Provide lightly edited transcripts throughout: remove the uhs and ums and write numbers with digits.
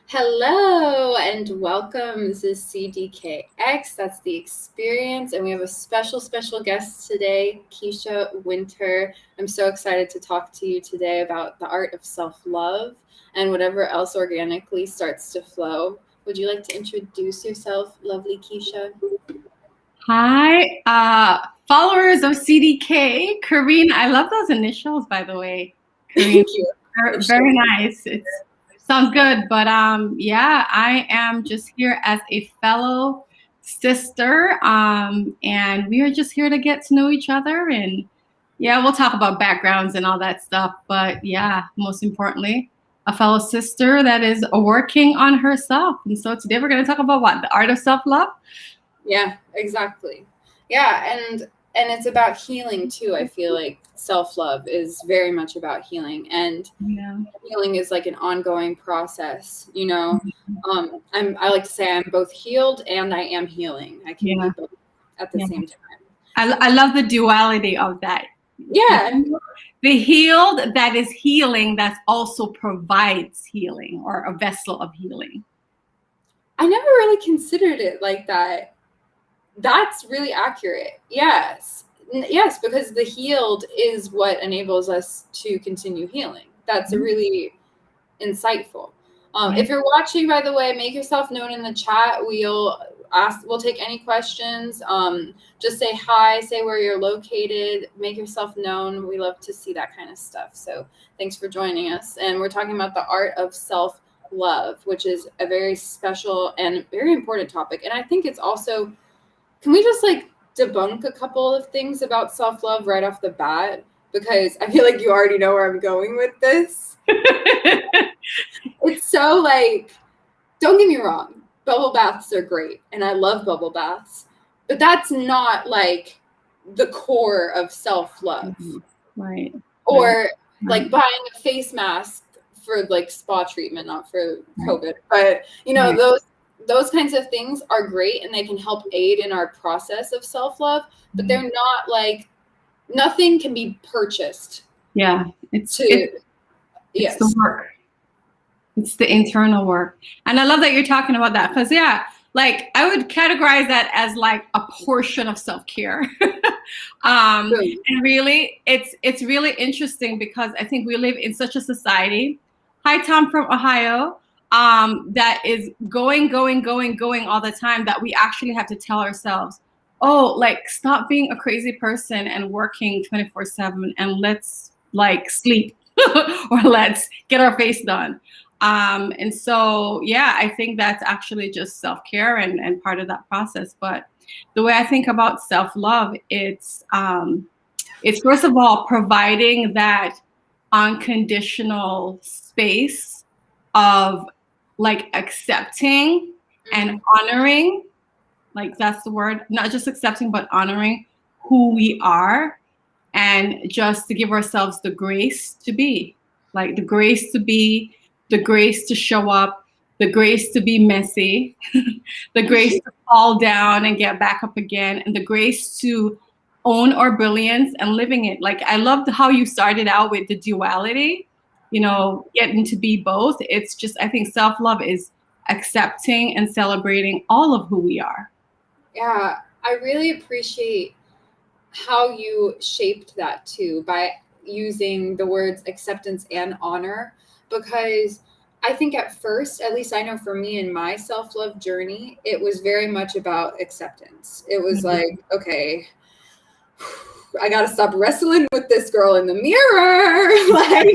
Hello and welcome. This is CDKx. That's the experience. And we have a special guest today, Kisha Wynter. I'm so excited to talk to you today about the art of self-love and whatever else organically starts to flow. Would you like to introduce yourself, lovely Kisha? Hi, followers of CDK, Carina. I love those initials, by the way. Carina, Thank you. very nice. It sounds good, but yeah, I am just here as a fellow sister, and we are just here to get to know each other, and yeah, we'll talk about backgrounds and all that stuff. But yeah, most importantly, a fellow sister that is working on herself. And so today we're going to talk about what? The art of self-love. Yeah, exactly. Yeah, and it's about healing too. I feel like self-love is very much about healing, and Yeah. healing is like an ongoing process, you know. I like to say I'm both healed and I am healing. I can be both at the same time. I love the duality of that. Yeah. The healed that is healing, that also provides healing, or a vessel of healing. I never really considered it like that. That's really accurate. Yes, because the healed is what enables us to continue healing. That's really insightful. If you're watching, by the way, make yourself known in the chat. We'll take any questions. Just say hi, say where you're located, make yourself known. We love to see that kind of stuff. So thanks for joining us. And we're talking about the art of self-love, which is a very special and very important topic. And I think it's also, can we just like debunk a couple of things about self-love right off the bat? Because I feel like you already know where I'm going with this. It's so like, don't get me wrong, bubble baths are great, and I love bubble baths, but that's not like the core of self-love. Right. Or like buying a face mask for like spa treatment, not for COVID, but you know, those kinds of things are great and they can help aid in our process of self-love, but they're not like, nothing can be purchased. Yeah, it's the work. It's the internal work. And I love that you're talking about that, because yeah, like I would categorize that as like a portion of self-care. And really, it's really interesting because I think we live in such a society. Hi, Tom from Ohio. That is going all the time, that we actually have to tell ourselves, oh, like stop being a crazy person and working 24/7, and let's like sleep or let's get our face done. And so, yeah, I think that's actually just self-care and part of that process. But the way I think about self-love, it's first of all providing that unconditional space of like accepting and honoring, like that's the word, not just accepting, but honoring who we are, and just to give ourselves the grace to be, like the grace to be, the grace to show up, the grace to be messy, the grace to fall down and get back up again, and the grace to own our brilliance and living it. Like I loved how you started out with the duality, you know, getting to be both. It's just, I think self-love is accepting and celebrating all of who we are. Yeah, I really appreciate how you shaped that too, by using the words acceptance and honor, because I think at first, at least I know for me in my self-love journey, it was very much about acceptance. It was like, okay, I got to stop wrestling with this girl in the mirror. Like,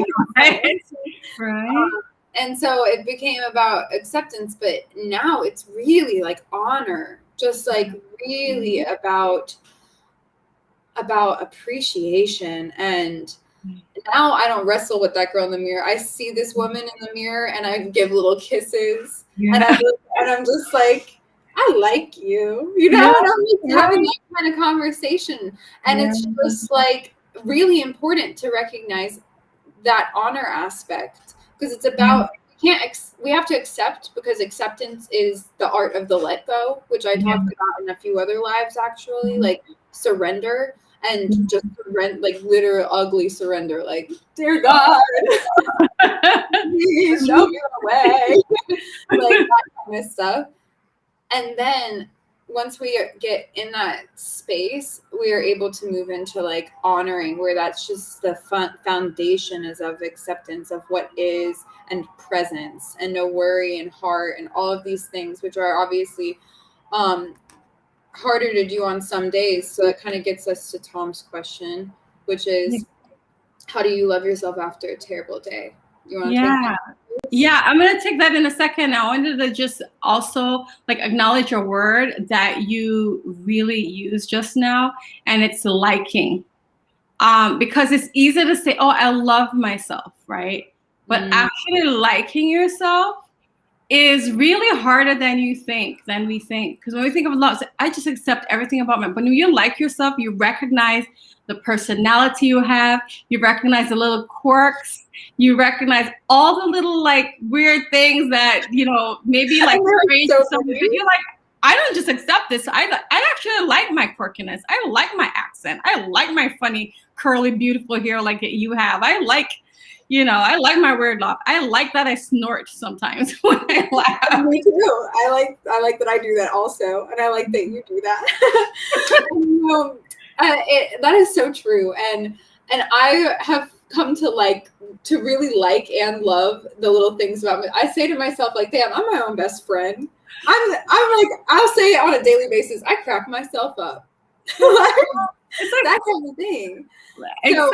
right. And so it became about acceptance, but now it's really like honor, just like really about appreciation. And now I don't wrestle with that girl in the mirror. I see this woman in the mirror and I give little kisses, and I'm just like, I like you, you know, and I'm like having that kind of conversation. And it's just like really important to recognize that honor aspect, because it's about, we have to accept, because acceptance is the art of the let go, which I talked about in a few other lives actually, like surrender. And just like literal ugly surrender, like, dear God, please show me the way. kind of stuff. And then once we get in that space, we are able to move into like honoring, where that's just the foundation is of acceptance of what is, and presence, and no worry and heart, and all of these things, which are obviously harder to do on some days. So that kind of gets us to Tom's question, which is, how do you love yourself after a terrible day? You want to take that? Yeah, I'm going to take that in a second. I wanted to just also like acknowledge a word that you really used just now, and it's liking. Because it's easy to say, oh, I love myself, right? But actually liking yourself is really harder than we think. Because when we think of love, I just accept everything about me. But when you like yourself, you recognize the personality you have, you recognize the little quirks, you recognize all the little like weird things that, you know, maybe like strange to somebody, but you're like, I don't just accept this. I actually like my quirkiness. I like my accent. I like my funny, curly, beautiful hair like you have. I like, you know, I like my weird laugh. I like that I snort sometimes when I laugh. Me too. I like that I do that also, and I like that you do that. That is so true, and I have come to really like and love the little things about me. I say to myself, like, damn, I'm my own best friend. I'm like, I'll say it on a daily basis, I crack myself up. It's like that kind of thing. So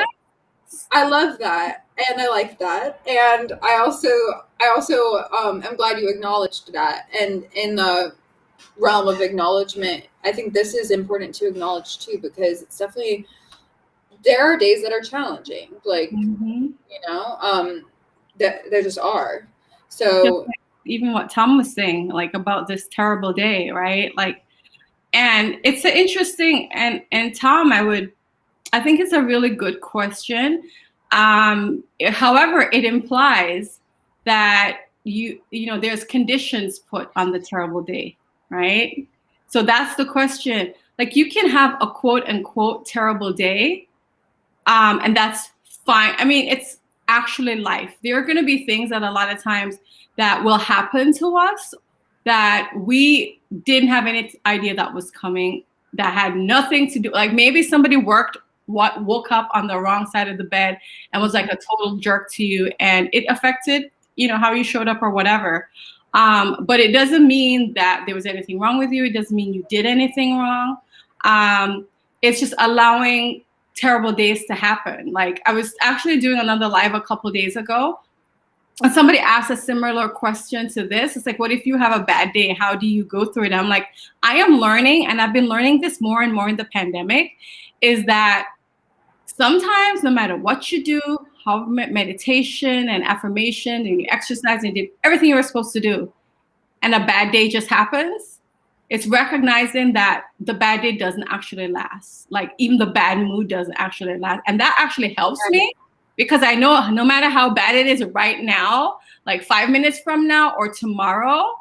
I love that, and I like that, and I also am glad you acknowledged that. And in the realm of acknowledgement, I think this is important to acknowledge too, because it's definitely, there are days that are challenging, like you know, that there just are. So even what Tom was saying, like about this terrible day, right? Like, and it's an interesting, and Tom, I think it's a really good question. However, it implies that you know, there's conditions put on the terrible day, right? So that's the question. Like, you can have a quote unquote terrible day, and that's fine. I mean, it's actually life. There are going to be things that a lot of times that will happen to us that we didn't have any idea that was coming, that had nothing to do. Like, maybe somebody woke up on the wrong side of the bed and was like a total jerk to you, and it affected, you know, how you showed up or whatever. But it doesn't mean that there was anything wrong with you. It doesn't mean you did anything wrong. It's just allowing terrible days to happen. Like, I was actually doing another live a couple of days ago, and somebody asked a similar question to this. It's like, what if you have a bad day? How do you go through it? I'm like, I am learning, and I've been learning this more and more in the pandemic, is that sometimes no matter what you do, how meditation and affirmation and you exercise and did everything you were supposed to do, and a bad day just happens, it's recognizing that the bad day doesn't actually last. Like, even the bad mood doesn't actually last. And that actually helps me, because I know no matter how bad it is right now, like 5 minutes from now or tomorrow,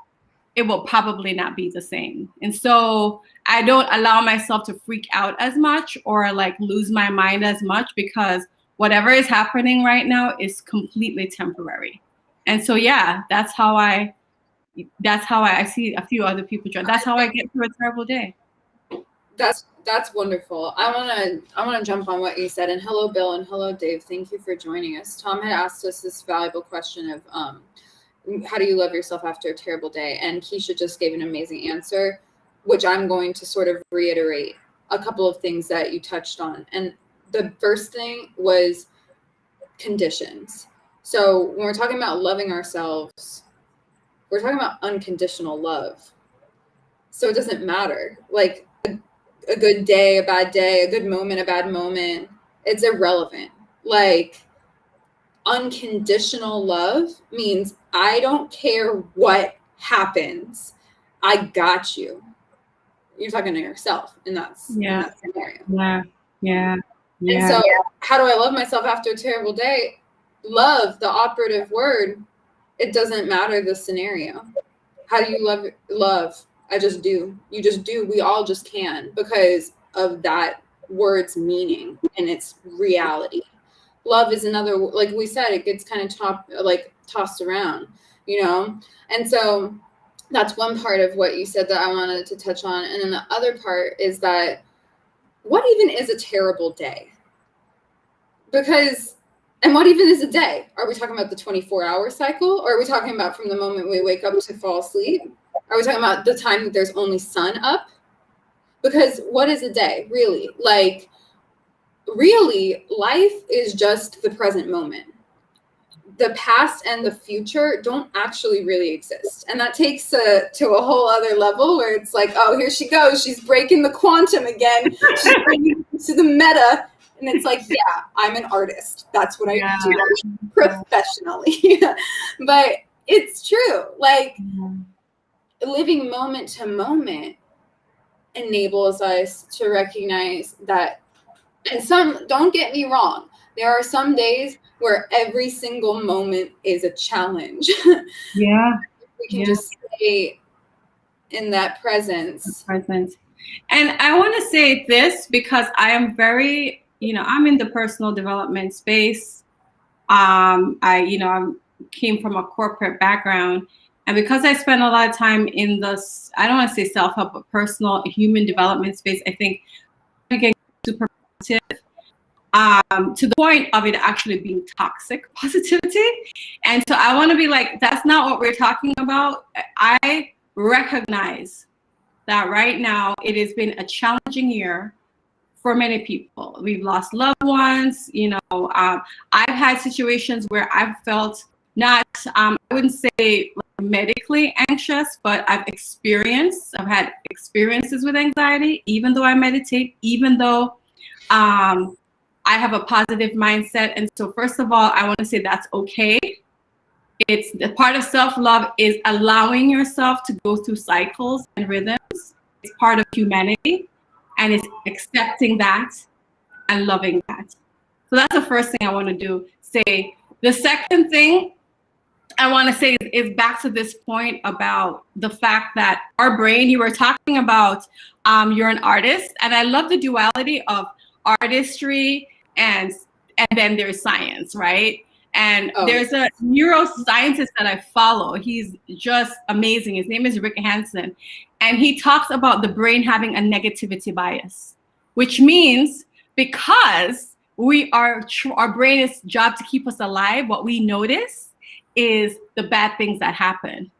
it will probably not be the same. And so I don't allow myself to freak out as much or like lose my mind as much, because whatever is happening right now is completely temporary. And so, yeah, that's how I see a few other people. That's how I get through a terrible day. That's wonderful. I wanna jump on what you said. And hello, Bill, and hello, Dave. Thank you for joining us. Tom had asked us this valuable question of how do you love yourself after a terrible day? And Kisha just gave an amazing answer, which I'm going to sort of reiterate a couple of things that you touched on. And the first thing was conditions. So when we're talking about loving ourselves, we're talking about unconditional love. So it doesn't matter. Like, a good day, a bad day, a good moment, a bad moment, it's irrelevant. Like, unconditional love means I don't care what happens, I got you. You're talking to yourself in that scenario. Yeah. And so, how do I love myself after a terrible day? Love, the operative word. It doesn't matter the scenario. How do you love? I just do. You just do. We all just can, because of that word's meaning and its reality. Love is another, like we said, it gets kind of tossed around, you know? And so that's one part of what you said that I wanted to touch on. And then the other part is that what even is a terrible day? Because, and what even is a day? Are we talking about the 24-hour cycle? Or are we talking about from the moment we wake up to fall asleep? Are we talking about the time that there's only sun up? Because what is a day, really? Like, really, life is just the present moment. The past and the future don't actually really exist. And that takes to a whole other level where it's like, oh, here she goes. She's breaking the quantum again. She's bringing it to the meta. And it's like, yeah, I'm an artist. That's what I do professionally. But it's true. Like, living moment to moment enables us to recognize that. And some, don't get me wrong, there are some days where every single moment is a challenge. Yeah. We can just stay in that presence. And I want to say this because I am very, I'm in the personal development space. I came from a corporate background. And because I spend a lot of time in this, I don't want to say self-help, but personal human development space, I think I get super positive. To the point of it actually being toxic positivity. And so I want to be like, that's not what we're talking about. I recognize that right now it has been a challenging year for many people. We've lost loved ones. I've had situations where I've felt not, I wouldn't say medically anxious, but I've had experiences with anxiety, even though I meditate, even though I have a positive mindset. And so first of all, I want to say that's okay. It's the part of self-love is allowing yourself to go through cycles and rhythms. It's part of humanity, and it's accepting that and loving that. So that's the first thing I want to do. Say the second thing I want to say is back to this point about the fact that our brain, you were talking about, you're an artist, and I love the duality of artistry and then there's science, right? And there's a neuroscientist that I follow. He's just amazing. His name is Rick Hansen. And he talks about the brain having a negativity bias, which means because our brain is job to keep us alive, what we notice is the bad things that happen.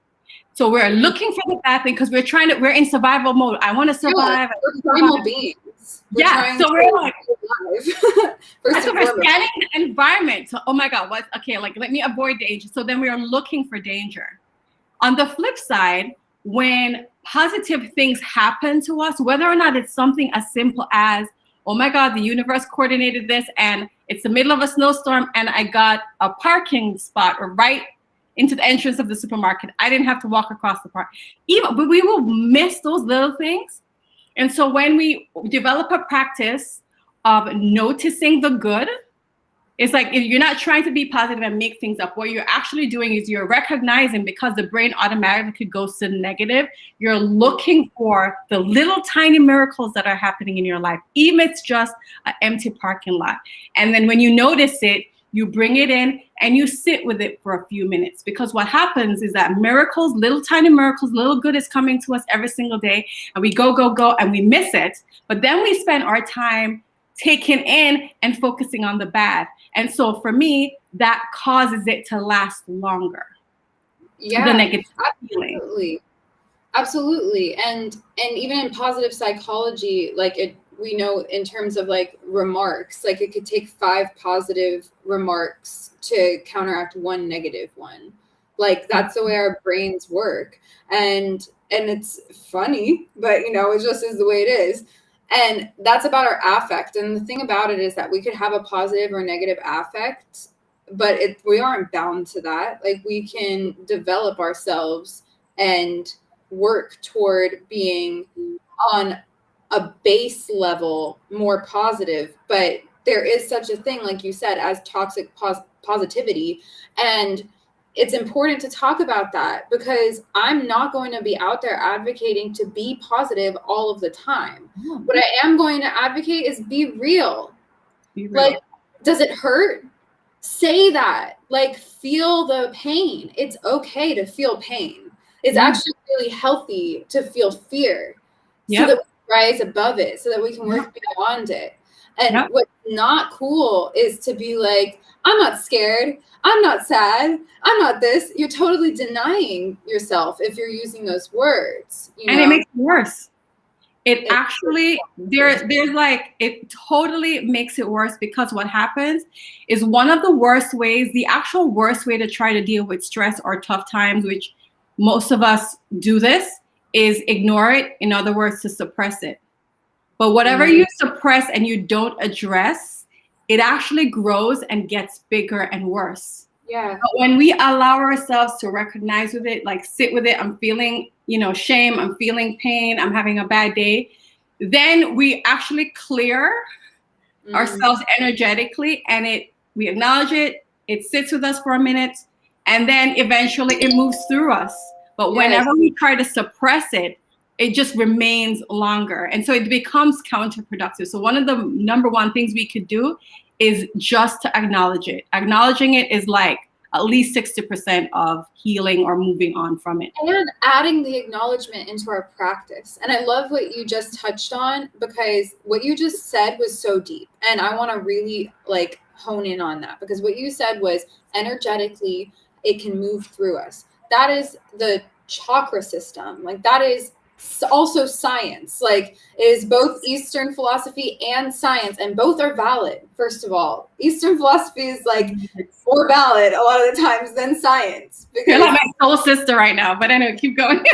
So we're looking for the bad thing because we're in survival mode. I want to survive. We're primal beings. So we're like, so we're scanning the environment. So, oh my God, let me avoid danger. So then we are looking for danger. On the flip side, when positive things happen to us, whether or not it's something as simple as, oh my God, the universe coordinated this and it's the middle of a snowstorm and I got a parking spot or right into the entrance of the supermarket. I didn't have to walk across the park. But we will miss those little things. And so when we develop a practice of noticing the good, it's like if you're not trying to be positive and make things up. What you're actually doing is you're recognizing, because the brain automatically goes to negative, you're looking for the little tiny miracles that are happening in your life, even if it's just an empty parking lot. And then when you notice it, you bring it in and you sit with it for a few minutes, because what happens is that miracles, little tiny miracles, little good is coming to us every single day, and we go, and we miss it. But then we spend our time taking in and focusing on the bad. And so for me, that causes it to last longer. Yeah, the negative feeling. Absolutely. And even in positive psychology, we know in terms of remarks, it could take 5 positive remarks to counteract 1 negative one. That's the way our brains work. And it's funny, but it just is the way it is. And that's about our affect. And the thing about it is that we could have a positive or negative affect, but we aren't bound to that. We can develop ourselves and work toward being on a base level more positive. But there is such a thing, like you said, as toxic positivity. And it's important to talk about that, because I'm not going to be out there advocating to be positive all of the time. What I am going to advocate is be real. Does it hurt? Say that. Feel the pain. It's okay to feel pain. It's actually really healthy to feel fear so that we rise above it, so that we can work beyond it. And what's not cool is to be like, I'm not scared, I'm not sad, I'm not this. You're totally denying yourself if you're using those words. You know? And it makes it worse. It actually, there's like, it totally makes it worse, because what happens is one of the worst ways, the actual worst way to try to deal with stress or tough times, which most of us do this, is ignore it. In other words, to suppress it. But whatever you suppress and you don't address, it actually grows and gets bigger and worse. Yeah. But when we allow ourselves to recognize with it, like sit with it, I'm feeling, shame, I'm feeling pain, I'm having a bad day, then we actually clear ourselves energetically, and we acknowledge it, it sits with us for a minute, and then eventually it moves through us. But whenever we try to suppress it, it just remains longer. And so it becomes counterproductive. So one of the number one things we could do is just to acknowledge it. Acknowledging it is like at least 60% of healing or moving on from it. And adding the acknowledgement into our practice. And I love what you just touched on, because what you just said was so deep. And I want to really like hone in on that, because what you said was energetically, it can move through us. That is the chakra system. Like that is also science. Like it is both Eastern philosophy and science, and both are valid. First of all, Eastern philosophy is like more valid a lot of the times than science. You're like my soul sister right now, but anyway, keep going.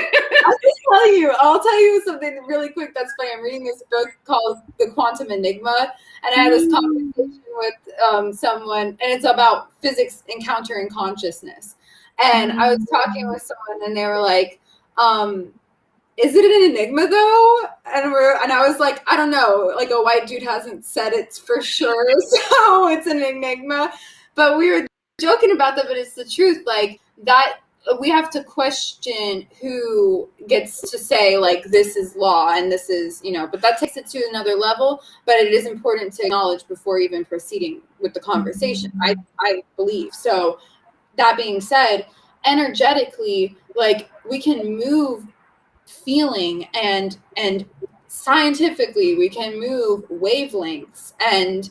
I'll tell you something really quick that's funny. I'm reading this book called The Quantum Enigma, and I had this conversation with someone, and it's about physics encountering consciousness. And I was talking with someone, and they were like, is it an enigma though? And I was like, I don't know. Like a white dude hasn't said it for sure, so it's an enigma. But we were joking about that, but it's the truth. Like that, we have to question who gets to say like this is law and this is, but that takes it to another level. But it is important to acknowledge before even proceeding with the conversation. I believe so. That being said, energetically, like we can move feeling and scientifically we can move wavelengths and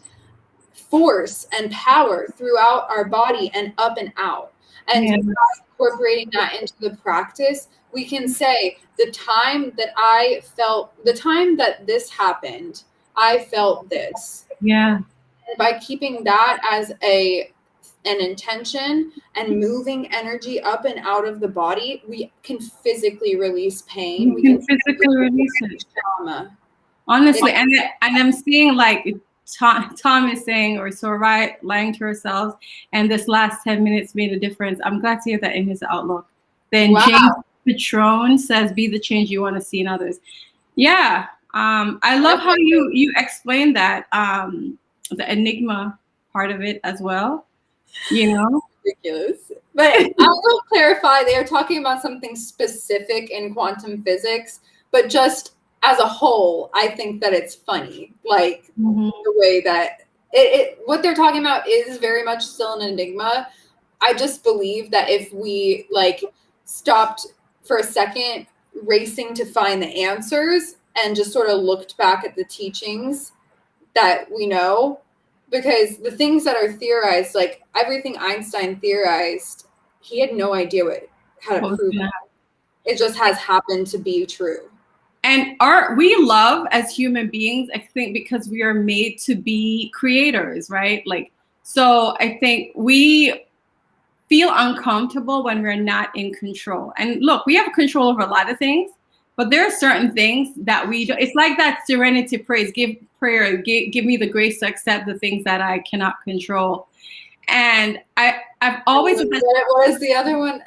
force and power throughout our body and up and out. And incorporating that into the practice, we can say the time that this happened, I felt this. Yeah. And by keeping that as an intention and moving energy up and out of the body, we can physically release pain. We can physically release it. Trauma. Honestly, and I'm seeing like Tom is saying, or so right, lying to ourselves, and this last 10 minutes made a difference. I'm glad to hear that in his outlook. Then James Patron says, be the change you want to see in others. Yeah. I love how you explained that, the enigma part of it as well. Ridiculous. But I will clarify, they are talking about something specific in quantum physics, but just as a whole, I think that it's funny. Like the way that what they're talking about is very much still an enigma. I just believe that if we like stopped for a second racing to find the answers and just sort of looked back at the teachings that we know, because the things that are theorized, like everything Einstein theorized, he had no idea how to prove it. It just has happened to be true. And we love as human beings, I think, because we are made to be creators, right? Like, so I think we feel uncomfortable when we're not in control. And look, we have control over a lot of things, but there are certain things that we do. It's like that serenity praise, give me the grace to accept the things that I cannot control. And I've always... What was the other one?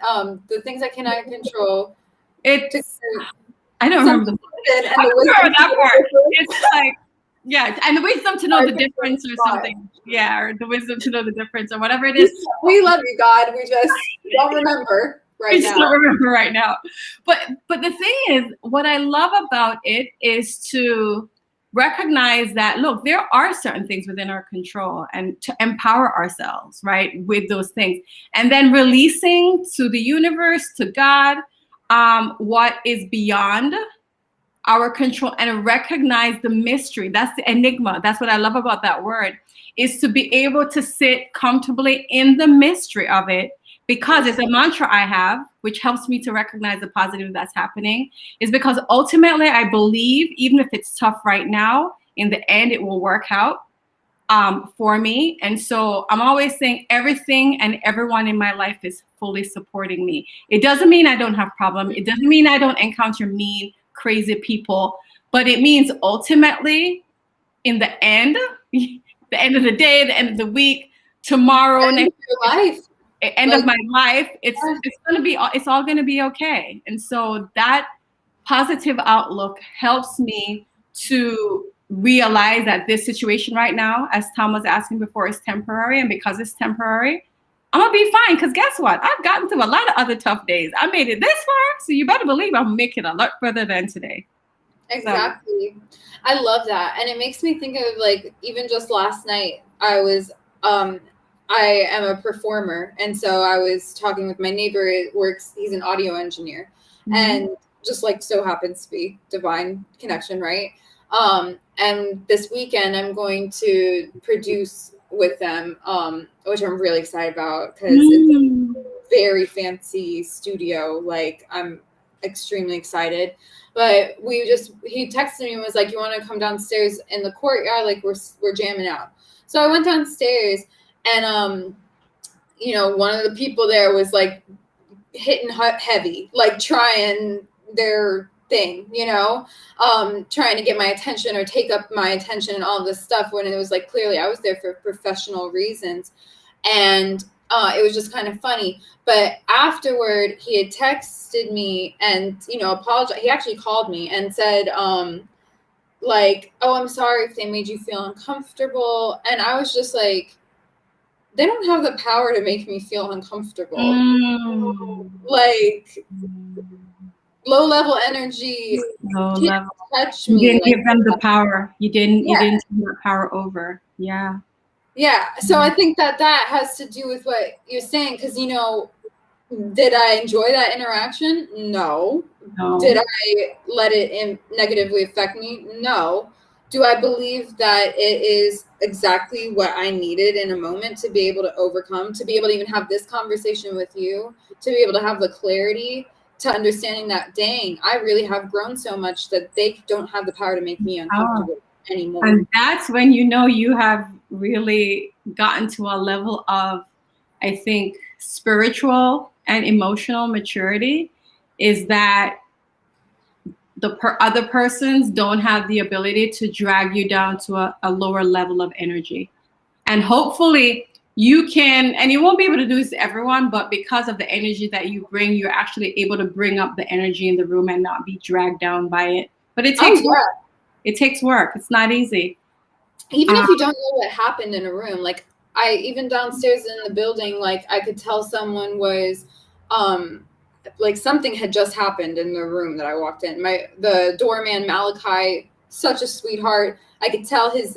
The things I cannot control. I don't remember. I don't remember that part. It's like, yeah, and the wisdom to know the difference or something. Yeah, or the wisdom to know the difference or whatever it is. We love you, God. We just don't remember right now. Don't remember right now. But the thing is, what I love about it is to recognize that, look, there are certain things within our control, and to empower ourselves, right, with those things. And then releasing to the universe, to God, what is beyond our control and recognize the mystery. That's the enigma. That's what I love about that word, is to be able to sit comfortably in the mystery of it, because it's a mantra I have, which helps me to recognize the positive that's happening, is because ultimately I believe, even if it's tough right now, in the end, it will work out for me. And so I'm always saying everything and everyone in my life is fully supporting me. It doesn't mean I don't have problems. It doesn't mean I don't encounter mean, crazy people, but it means ultimately, in the end of the day, the end of the week, tomorrow, next life, end of my life, it's all gonna be okay. And so that positive outlook helps me to realize that this situation right now, as Tom was asking before, is temporary, and because it's temporary, I'm gonna be fine. Because guess what? I've gotten through a lot of other tough days. I made it this far, so you better believe I'm making a lot further than today. Exactly. So. I love that. And it makes me think of, like, even just last night, I was, I am a performer. And so I was talking with my neighbor. He's an audio engineer. Mm-hmm. And just like so happens to be divine connection, right? And this weekend I'm going to produce with them, which I'm really excited about, because it's a very fancy studio. Like, I'm extremely excited. But he texted me and was like, you want to come downstairs in the courtyard? Like, we're jamming out. So I went downstairs, and one of the people there was like hitting heavy, like trying their thing, trying to get my attention or take up my attention and all this stuff, when it was like, clearly I was there for professional reasons. And it was just kind of funny. But afterward, he had texted me and, apologized. He actually called me and said, like, oh, I'm sorry if they made you feel uncomfortable. And I was just like, they don't have the power to make me feel uncomfortable. Like, low-level energy can't touch me. You didn't give them the power. You didn't take that power over. Yeah. Yeah. So I think that has to do with what you're saying, because, did I enjoy that interaction? No. Did I let it negatively affect me? No. Do I believe that it is exactly what I needed in a moment to be able to overcome, to be able to even have this conversation with you, to be able to have the clarity to understanding that, dang, I really have grown so much that they don't have the power to make me uncomfortable anymore. And that's when you have really gotten to a level of, I think, spiritual and emotional maturity, is that the other persons don't have the ability to drag you down to a lower level of energy. And hopefully you can, and you won't be able to do this to everyone, but because of the energy that you bring, you're actually able to bring up the energy in the room and not be dragged down by it. But it takes work. It takes work. It's not easy. Even if you don't know what happened in a room, like, even downstairs in the building, like, I could tell someone was, like, something had just happened in the room that I walked in. The doorman, Malachi, such a sweetheart. I could tell his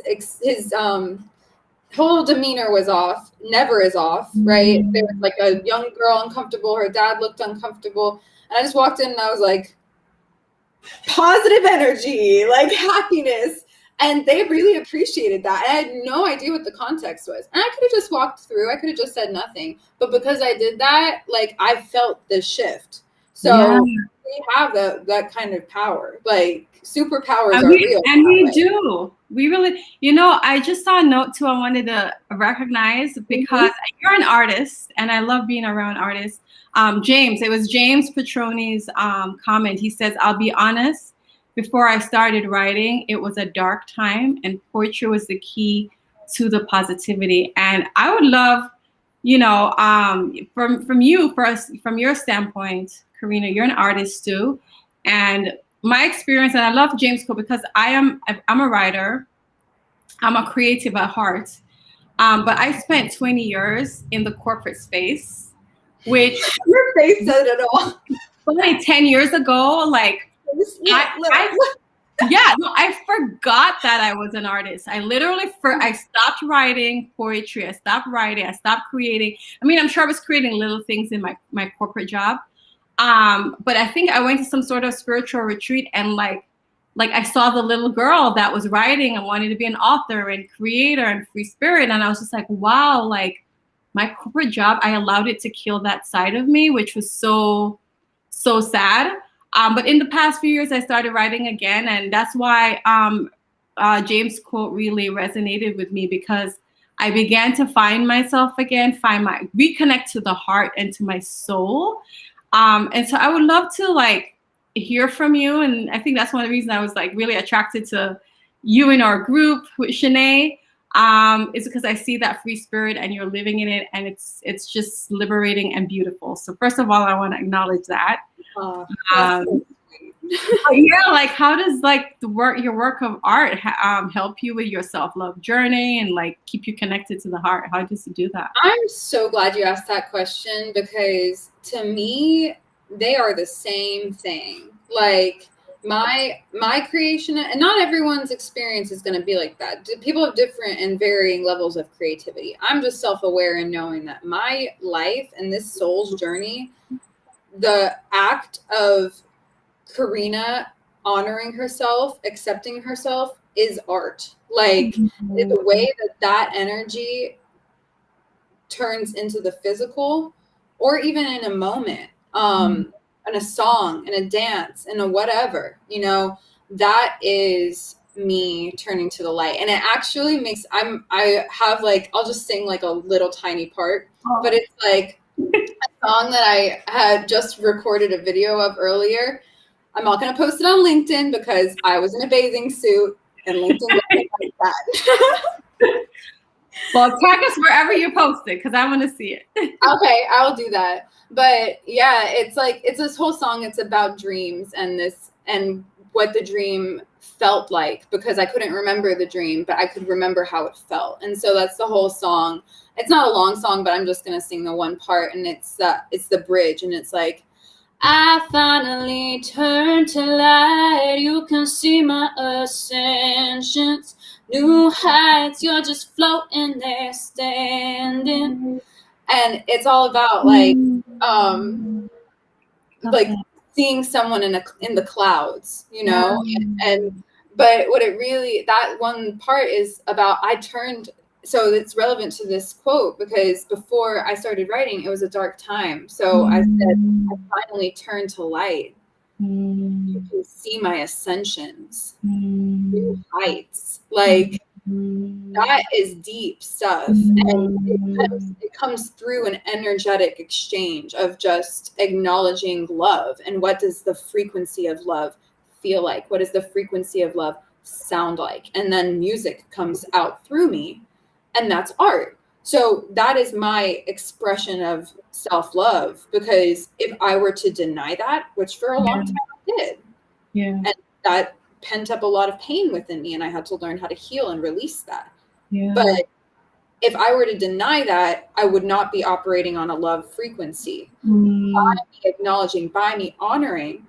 whole demeanor was off. Never is off, right? There was like a young girl uncomfortable. Her dad looked uncomfortable. And I just walked in and I was like, positive energy, like happiness. And they really appreciated that. I had no idea what the context was. And I could have just walked through. I could have just said nothing. But because I did that, like, I felt the shift. So we have that kind of power. Like, superpowers are real. And we do. We really, I just saw a note too I wanted to recognize, because you're an artist and I love being around artists. It was James Petroni's comment. He says, I'll be honest, before I started writing, it was a dark time and poetry was the key to the positivity. And I would love, from your standpoint, Carina, you're an artist too. And my experience, and I love James' quote, because I'm a writer, I'm a creative at heart. But I spent 20 years in the corporate space, which your face said it all. Only 10 years ago, like, I forgot that I was an artist. I literally, I stopped writing poetry. I stopped writing. I stopped creating. I mean, I'm sure I was creating little things in my corporate job. But I think I went to some sort of spiritual retreat, and like I saw the little girl that was writing and wanted to be an author and creator and free spirit. And I was just like, wow, like my corporate job, I allowed it to kill that side of me, which was so sad. But in the past few years, I started writing again. And that's why James' quote really resonated with me, because I began to find myself again, reconnect to the heart and to my soul. And so I would love to like hear from you. And I think that's one of the reasons I was like really attracted to you in our group with Shanae, is because I see that free spirit and you're living in it, and it's just liberating and beautiful. So first of all, I want to acknowledge that. Yeah, like how does like your work of art help you with your self-love journey and like keep you connected to the heart? How does it do that? I'm so glad you asked that question, because to me they are the same thing. Like my creation, and not everyone's experience is going to be like that. People have different and varying levels of creativity. I'm just self-aware in knowing that my life and this soul's journey, the act of Carina honoring herself, accepting herself, is art. Like the way that energy turns into the physical, or even in a moment, in a song, in a dance, in a whatever, you know, that is me turning to the light. And it actually makes, I have like, I'll just sing like a little tiny part, but it's like a song that I had just recorded a video of earlier. I'm not going to post it on LinkedIn because I was in a bathing suit and LinkedIn doesn't like that. Well, tag us wherever you post it, because I want to see it. Okay, I'll do that. But yeah, it's like, it's this whole song. It's about dreams and what the dream felt like, because I couldn't remember the dream, but I could remember how it felt. And so that's the whole song. It's not a long song, but I'm just going to sing the one part, and it's the bridge, and it's like, I finally turned to light. You can see my ascensions, new heights. You're just floating there, standing. And it's all about like seeing someone in the clouds, you know. And but what it really, that one part is about, so it's relevant to this quote, because before I started writing, it was a dark time. So I said, I finally turned to light. You can see my ascensions, new heights. Like that is deep stuff. And it comes through an energetic exchange of just acknowledging love. And what does the frequency of love feel like? What does the frequency of love sound like? And then music comes out through me. And that's art. So that is my expression of self-love, because if I were to deny that, which for a long time I did, and that pent up a lot of pain within me, and I had to learn how to heal and release that. But if I were to deny that, I would not be operating on a love frequency. By me acknowledging, by me honoring,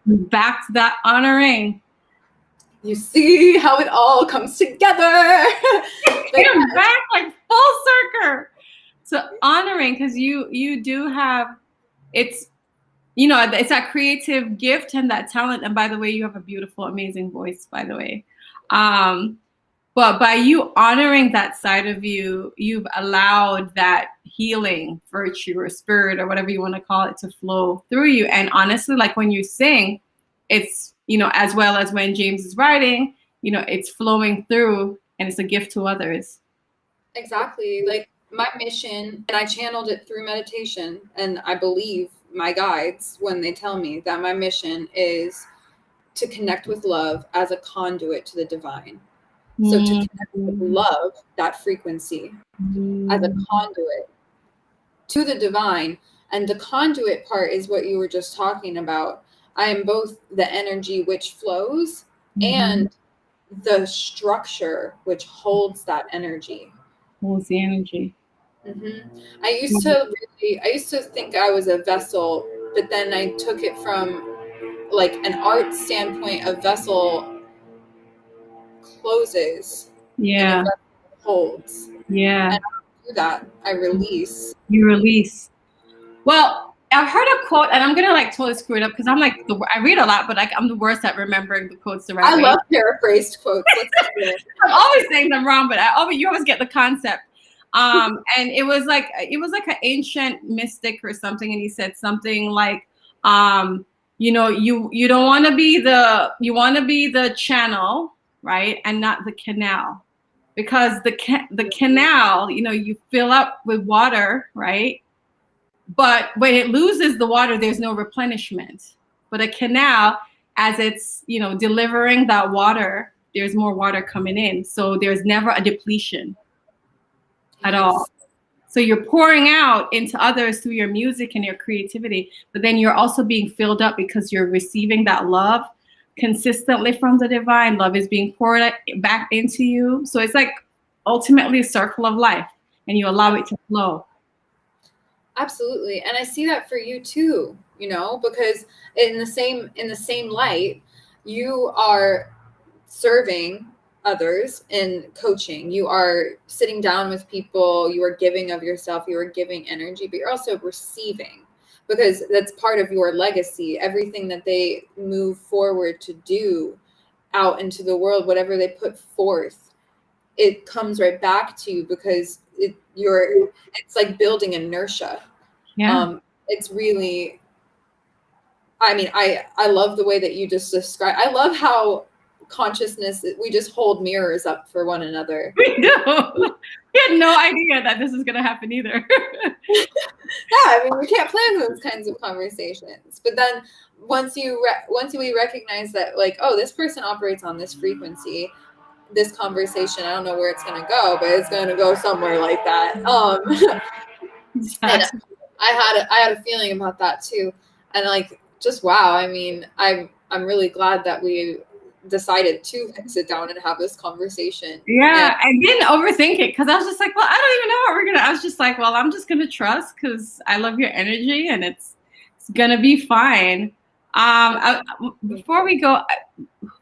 back to that honoring. You see how it all comes together. Came back like full circle. So honoring, because you do have, it's, you know, it's that creative gift and that talent. And by the way, you have a beautiful, amazing voice, by the way. But by you honoring that side of you, you've allowed that healing virtue or spirit or whatever you want to call it to flow through you. And honestly, like when you sing, it's, you know, as well as when James is writing, you know, it's flowing through and it's a gift to others. Exactly. Like my mission, and I channeled it through meditation, and I believe my guides when they tell me that my mission is to connect with love as a conduit to the divine. So to connect with love, that frequency, as a conduit to the divine. And the conduit part is what you were just talking about. I am both the energy which flows and the structure which holds that energy. Holds the energy. I used to think I was a vessel, but then I took it from like an art standpoint. A vessel closes. Yeah. And a vessel holds. Yeah. And I do that. I release. You release. Well, I've heard a quote, and I'm gonna like totally screw it up because I'm like I read a lot, but like I'm the worst at remembering the quotes the right way. I love paraphrased quotes. I'm always saying them wrong, but you always get the concept. And it was like an ancient mystic or something, and he said something like, you know, you don't want to be you want to be the channel, right, and not the canal, because the canal, you know, you fill up with water, right? But when it loses the water, there's no replenishment. But a canal, as it's, you know, delivering that water, there's more water coming in. So there's never a depletion at all. So you're pouring out into others through your music and your creativity, but then you're also being filled up because you're receiving that love consistently from the divine. Love is being poured back into you. So it's like ultimately a circle of life, and you allow it to flow. Absolutely. And I see that for you too, you know, because in the same light, you are serving others in coaching. You are sitting down with people, you are giving of yourself, you are giving energy, but you're also receiving, because that's part of your legacy. Everything that they move forward to do out into the world, whatever they put forth, it comes right back to you, because it's like building inertia. Yeah. It's really, I mean, I love the way that you just describe. I love how consciousness, we just hold mirrors up for one another. We do. We had no idea that this is going to happen either. Yeah, I mean, we can't plan those kinds of conversations. But then once we recognize that, like, oh, this person operates on this frequency, this conversation, I don't know where it's going to go, but it's going to go somewhere like that. Exactly. I had a feeling about that too, and like, just wow. I mean, I'm really glad that we decided to sit down and have this conversation. Yeah, I didn't overthink it, because I was just like, well, I don't even know what we're gonna. I was just like, well, I'm just gonna trust, because I love your energy, and it's gonna be fine. Before we go,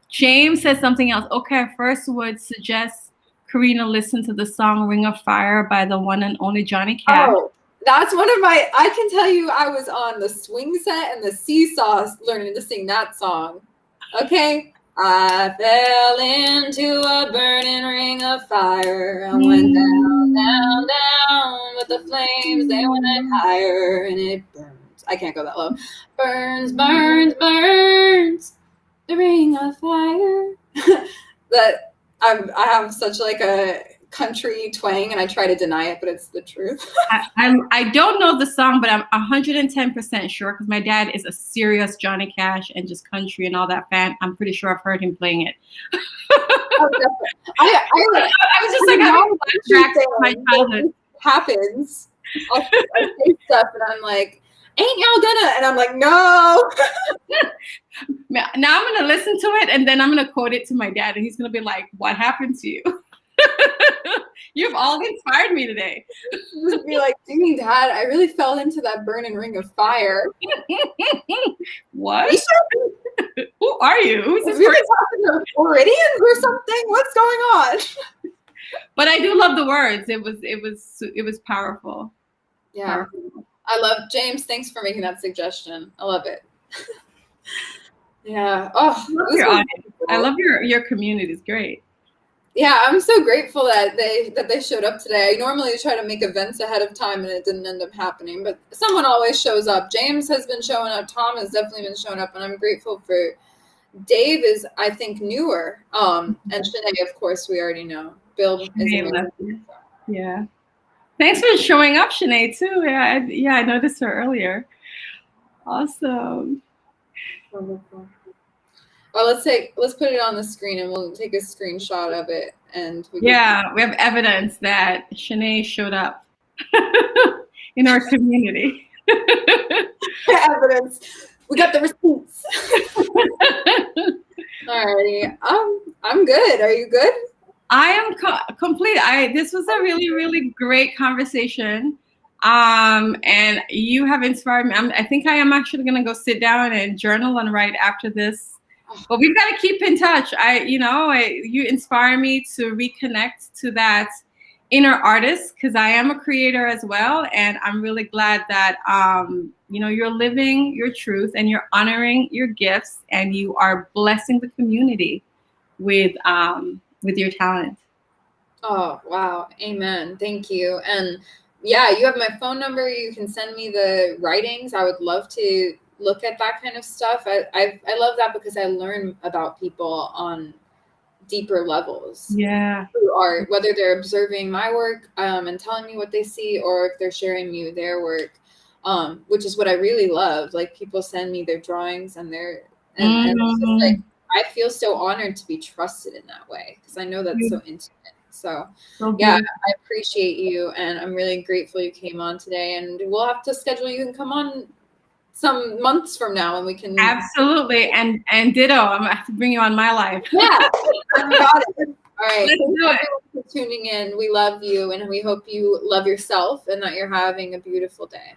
James said something else. Okay, I first would suggest Carina listen to the song "Ring of Fire" by the one and only Johnny Cash. Oh, that's one of my, I can tell you, I was on the swing set and the seesaw learning to sing that song. Okay. I fell into a burning ring of fire. I went down, down, down, but the flames, they went higher, and it burns. I can't go that low. Burns, burns, burns, the ring of fire. That I have such like a country twang, and I try to deny it, but it's the truth. I don't know the song, but I'm 110% sure, because my dad is a serious Johnny Cash and just country and all that fan. I'm pretty sure I've heard him playing it. I was just like, having flashbacks to my childhood. Happens. I say stuff, and I'm like, ain't y'all gonna? And I'm like, no. Now I'm gonna listen to it, and then I'm gonna quote it to my dad, and he's gonna be like, "What happened to you? You've all inspired me today." Just be like, dang, Dad, I really fell into that burning ring of fire. What? Who are you? Who's this person? Talking to Floridians or something? What's going on? But I do love the words. It was powerful. Yeah. Powerful. I love, James, thanks for making that suggestion. I love it. Yeah. Oh, I love your community. It's great. Yeah, I'm so grateful that they showed up today. I normally try to make events ahead of time, and it didn't end up happening, but someone always shows up. James has been showing up. Tom has definitely been showing up, and I'm grateful for Dave is, I think, newer. And Shanae, of course, we already know. Bill is amazing. Yeah. Thanks for showing up, Shanae, too. Yeah, I noticed her earlier. Awesome. Wonderful. Well, let's put it on the screen, and we'll take a screenshot of it. And we have evidence that Shanae showed up in our community. Evidence. We got the receipts. Alrighty. I'm good. Are you good? I am complete. This was a really, really great conversation. And you have inspired me. I think I am actually going to go sit down and journal and write after this. But we've got to keep in touch. You inspire me to reconnect to that inner artist, because I am a creator as well. And I'm really glad that, you know, you're living your truth and you're honoring your gifts and you are blessing the community with your talent. Oh, wow. Amen. Thank you. And yeah, you have my phone number. You can send me the writings. I would love to look at that kind of stuff. I love that because I learn about people on deeper levels. Yeah. Through art, whether they're observing my work and telling me what they see, or if they're sharing me their work, which is what I really love. Like, people send me their drawings and and it's just like, I feel so honored to be trusted in that way, because I know that's so intimate. So yeah, I appreciate you, and I'm really grateful you came on today, and we'll have to schedule you and come on some months from now, and we can absolutely. And ditto, I'm gonna have to bring you on my life. Yeah. Got it. All right. Thank you for tuning in. We love you, and we hope you love yourself and that you're having a beautiful day.